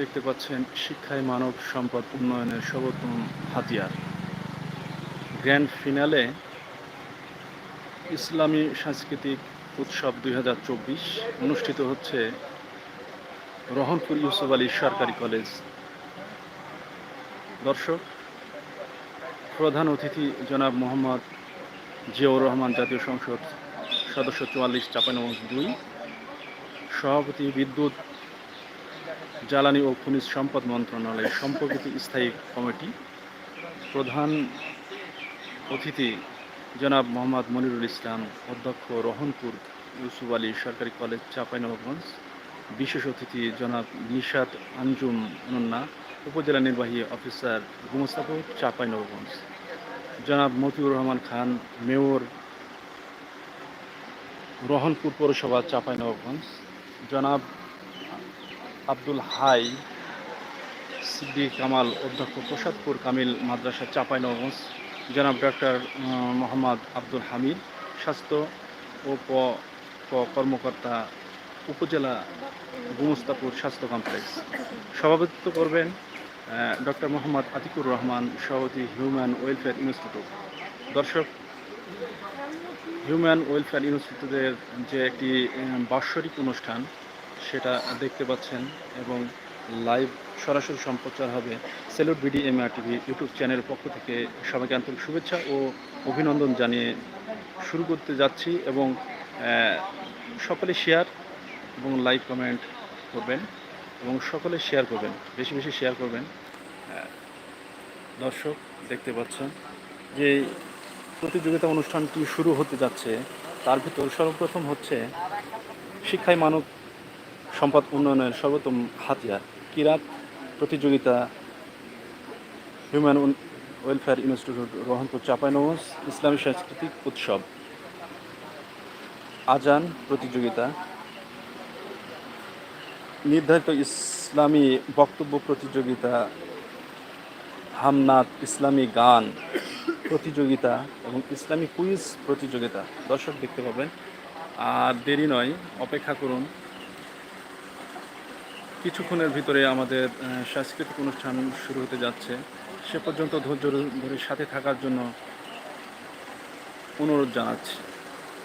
দেখতে পাচ্ছেন শিক্ষাই মানব সম্পদ উন্নয়নের সর্বোত্তম হাতিয়ার। গ্র্যান্ড ফিনালে ইসলামী সাংস্কৃতিক উৎসব ২০২৪ অনুষ্ঠিত হচ্ছে রহনপুর ইউসুফ আলী সরকারি কলেজ। দর্শক, প্রধান অতিথি জনাব মোহাম্মদ জিয়াউর রহমান, জাতীয় সংসদ সদস্য ৪৪ চাঁপাইনবাবগঞ্জ ২, সভাপতি বিদ্যুৎ জ্বালানি ও খনিজ সম্পদ মন্ত্রণালয় সম্পর্কিত স্থায়ী কমিটি। প্রধান অতিথি জনাব মোহাম্মদ মনিরুল ইসলাম, অধ্যক্ষ, রহনপুর ইউসুফ আলী সরকারি কলেজ, চাঁপাইনবাবগঞ্জ। বিশেষ অতিথি জনাব নিশাত আঞ্জুম মুন্না, উপজেলা নির্বাহী অফিসার, গুমস্তাপুর, চাঁপাইনবাবগঞ্জ। জনাব মতিউর রহমান খান, মেয়র, রহনপুর পৌরসভা, চাঁপাইনবাবগঞ্জ। জনাব আব্দুল হাই সিদ্দিক কামাল, অধ্যক্ষ, প্রসাদপুর কামিল মাদ্রাসা, চাঁপাইনবাবগঞ্জ। জনাব ডক্টর মোহাম্মদ আব্দুল হামিদ, স্বাস্থ্য ও কর্মকর্তা, উপজেলা, গুমস্তাপুর স্বাস্থ্য কমপ্লেক্স। সভাপতিত্ব করবেন ডক্টর মোহাম্মদ আতিকুর রহমান, সভাপতি, হিউম্যান ওয়েলফেয়ার ইনস্টিটিউট। দর্শক, হিউম্যান ওয়েলফেয়ার ইনস্টিটিউটের যে একটি বাৎসরিক অনুষ্ঠান, সেটা দেখতে পাচ্ছেন এবং লাইভ সরাসরি সম্প্রচার হবে সেলুট BDMR টিভি ইউটিউব চ্যানেলের পক্ষ থেকে। সবাইকে আন্তরিক শুভেচ্ছা ও অভিনন্দন জানিয়ে শুরু করতে যাচ্ছি এবং সকলে শেয়ার এবং লাইক কমেন্ট করবেন এবং সকলে শেয়ার করবেন, বেশি বেশি শেয়ার করবেন। দর্শক, দেখতে পাচ্ছেন যে প্রতিযোগিতা অনুষ্ঠানটি শুরু হতে যাচ্ছে, তার ভিতর সর্বপ্রথম হচ্ছে শিক্ষাই মানব সম্পদ উন্নয়নের সর্বোত্তম হাতিয়ার কিরাত প্রতিযোগিতা। Human welfare institute, Rohanpur, Chapainawabganj. ইসলামী সাংস্কৃতিক উৎসব, আজান প্রতিযোগিতা, নির্ধারিত ইসলামী বক্তব্য প্রতিযোগিতা, হামনাত, ইসলামী গান প্রতিযোগিতা এবং ইসলামী কুইজ প্রতিযোগিতা। দর্শক, দেখতে পাবেন। আর দেরি নয়, অপেক্ষা করুন। কিছুক্ষণের ভিতরে আমাদের সাংস্কৃতিক অনুষ্ঠান শুরু হতে যাচ্ছে। সে পর্যন্ত ধৈর্য ধরে সাথে থাকার জন্য অনুরোধ জানাচ্ছি।